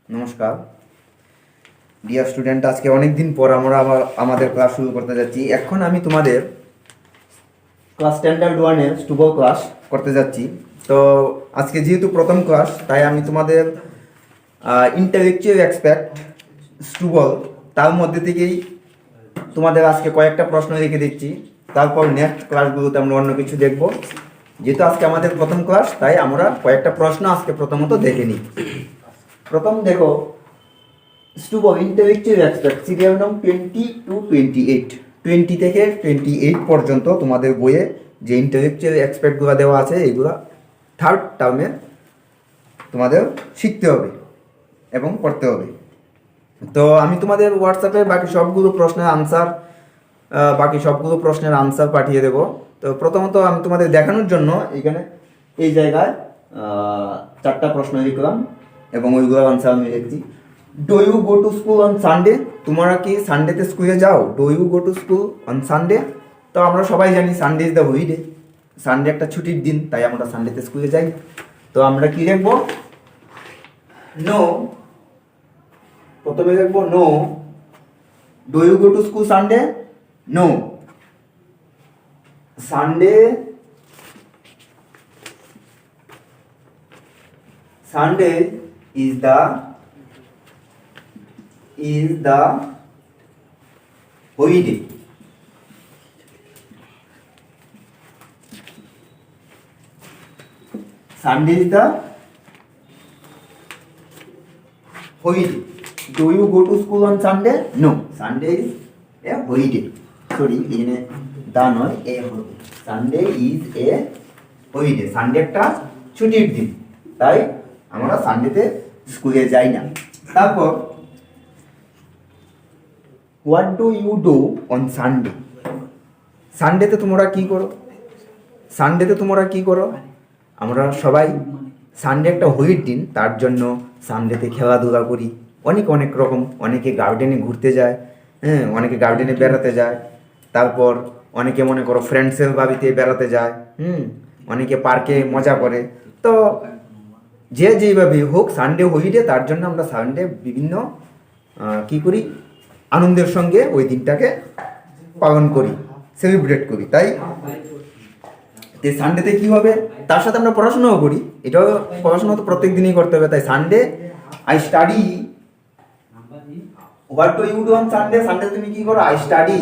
নমস্কার dear student, আজকে অনেক দিন পর আমরা আমাদের ক্লাস শুরু করতে যাচ্ছি। এখন আমি তোমাদের ক্লাস স্ট্যান্ডার্ড ওয়ানের স্টুবল ক্লাস করতে যাচ্ছি। তো আজকে যেহেতু প্রথম ক্লাস, তাই আমি তোমাদের ইন্টেলেকচুয়াল অ্যাসপেক্ট স্টুবল তার মধ্যে থেকেই তোমাদের আজকে কয়েকটা প্রশ্ন রেখে দিচ্ছি। তারপর নেক্সট ক্লাসগুলোতে আমরা অন্য কিছু দেখব। যেহেতু আজকে আমাদের প্রথম ক্লাস, তাই আমরা কয়েকটা প্রশ্ন আজকে প্রথমত দেখে নিই। প্রথম দেখো, স্টুবল ইন্টেলেকচুয়াল অ্যাসপেক্ট সিরিয়াল নং 20 to 28, 20 থেকে 28 পর্যন্ত তোমাদের বইয়ে যে ইন্টেলেকচুয়াল অ্যাসপেক্টগুলো দেওয়া আছে, এগুলো থার্ড টার্মে তোমাদের শিখতে হবে এবং পড়তে হবে। তো আমি তোমাদের হোয়াটসঅ্যাপে বাকি সবগুলো প্রশ্নের আনসার পাঠিয়ে দেব। তো প্রথমত আমি তোমাদের দেখানোর জন্য এখানে এই জায়গায় 4টা প্রশ্ন লিখলাম এবং ওইগুলোর আনসার আমি লিখছি। Do you go to school on Sunday? তোমরা কি সানডেতে স্কুলে যাও? Do you go to school on Sunday? তো আমরা সবাই জানি Sunday is the holiday, Sunday একটা ছুটির দিন, তাই আমরা সানডেতে স্কুলে যাই। তো আমরা কি লিখবো? নো। প্রথমে লিখবো no. Do you go to school Sunday? No. Sunday is the holiday. Sunday is the holiday. Do you go to school on Sunday? No. Sunday is a holiday. Sorry, এখানে দা নয়, এ হবে। Sunday is a holiday. Sunday একটা ছুটির দিন, তাই আমরা সানডেতে স্কুলে যাই না। তারপর what do you do on Sunday? সানডেতে তোমরা কি করো? আমরা সবাই সানডে একটা হোলির দিন, তার জন্য সানডেতে খেলাধুলা করি, অনেক রকম। অনেকে গার্ডেনে ঘুরতে যায়, অনেকে গার্ডেনে বেড়াতে যায়। তারপর অনেকে মনে করো ফ্রেন্ডসের বাড়িতে বেড়াতে যায়, অনেকে পার্কে মজা করে। তো যে যেইভাবে হোক, সানডে হলিডে, তার জন্য আমরা সানডে বিভিন্ন কি করি, আনন্দের সঙ্গে ওই দিনটাকে পালন করি, সেলিব্রেট করি। তাই সানডেতে কি হবে, তার সাথে আমরা পড়াশোনাও করি। এটাও পড়াশোনা তো প্রত্যেক দিনই করতে হবে। তাই Sunday I study. What do you do on Sunday? Sunday তুমি কি করো? I study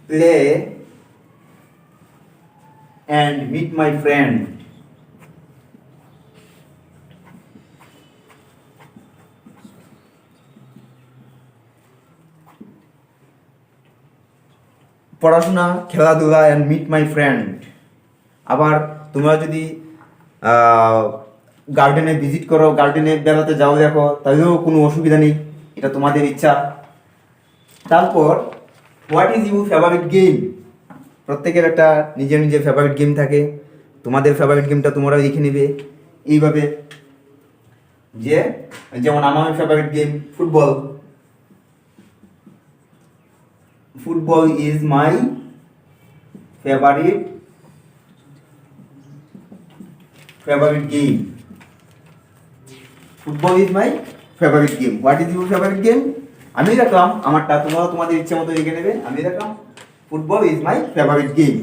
play and meet my friend. পড়াশোনা, খেলাধুলা অ্যান্ড মিট মাই ফ্রেন্ড। আবার তোমরা যদি গার্ডেনে ভিজিট করো, গার্ডেনে বেড়াতে যাও, দেখো, তাহলেও কোনো অসুবিধা নেই, এটা তোমাদের ইচ্ছা। তারপর what is your favourite game? প্রত্যেকের একটা নিজের ফেভারিট গেম থাকে। তোমাদের ফেভারিট গেমটা তোমরা লিখে নেবে এইভাবে, যেমন আমার favourite game football is my favourite game. Football is my favourite game. What is your favourite game? আমি রাখলাম আমারটা, তোমরা তোমাদের ইচ্ছে মতো লিখে নেবে। আমি রাখলাম football is my favourite game.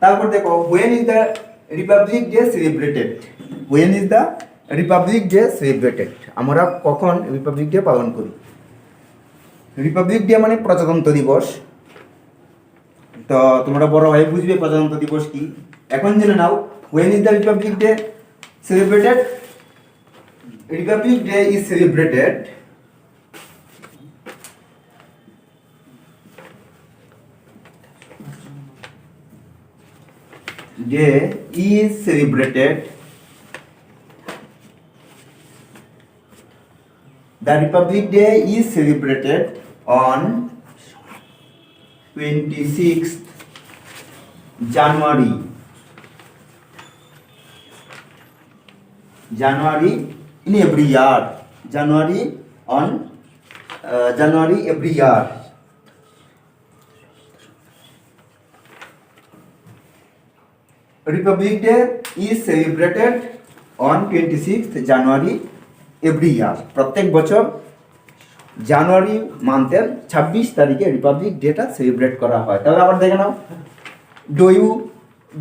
তারপর দেখো, when is the Republic Day celebrated? When is the Republic Day celebrated? আমরা কখন রিপাবলিক ডে পালন করি? রিপাবলিক ডে মানে প্রজাতন্ত্র দিবস। তো তোমরা বড় হয়ে বুঝবে প্রজাতন্ত্র দিবস কি। এখন জেনে নাও, when is the Republic Day celebrated? Republic Day is celebrated The Republic Day is celebrated on 26th January in every year. January every year. Republic Day is celebrated on 26th January every year. প্রত্যেক বছর জানুয়ারি মান্থের 26 তারিখে Republic data celebrate করা হয়। তাহলে আবার দেখে নাও,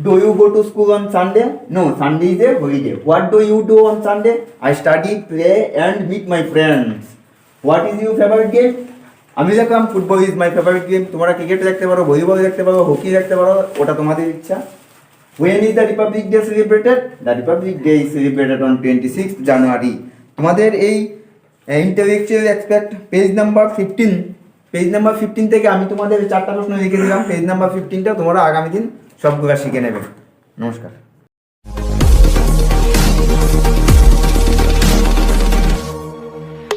do you go to school on Sunday? No, Sunday is a holiday. What do you do on Sunday? I study, play and meet my friends. What is your favorite game? আমি দেখলাম football is my favourite game. তোমরা cricket দেখতে পারো, volleyball দেখতে পারো, hockey দেখতে পারো, ওটা তোমাদের ইচ্ছা। When is the Republic Day celebrated? The Republic Day is celebrated on 26th January. তোমাদের এই ইন্টেলেকচুয়াল এক্সপেক্ট পেজ নাম্বার 15 থেকে আমি তোমাদের 4টা প্রশ্ন লিখে দিলাম। পেজ নাম্বার 15টা তোমরা আগামী দিন সবগুলো শিখে নেবে। নমস্কার।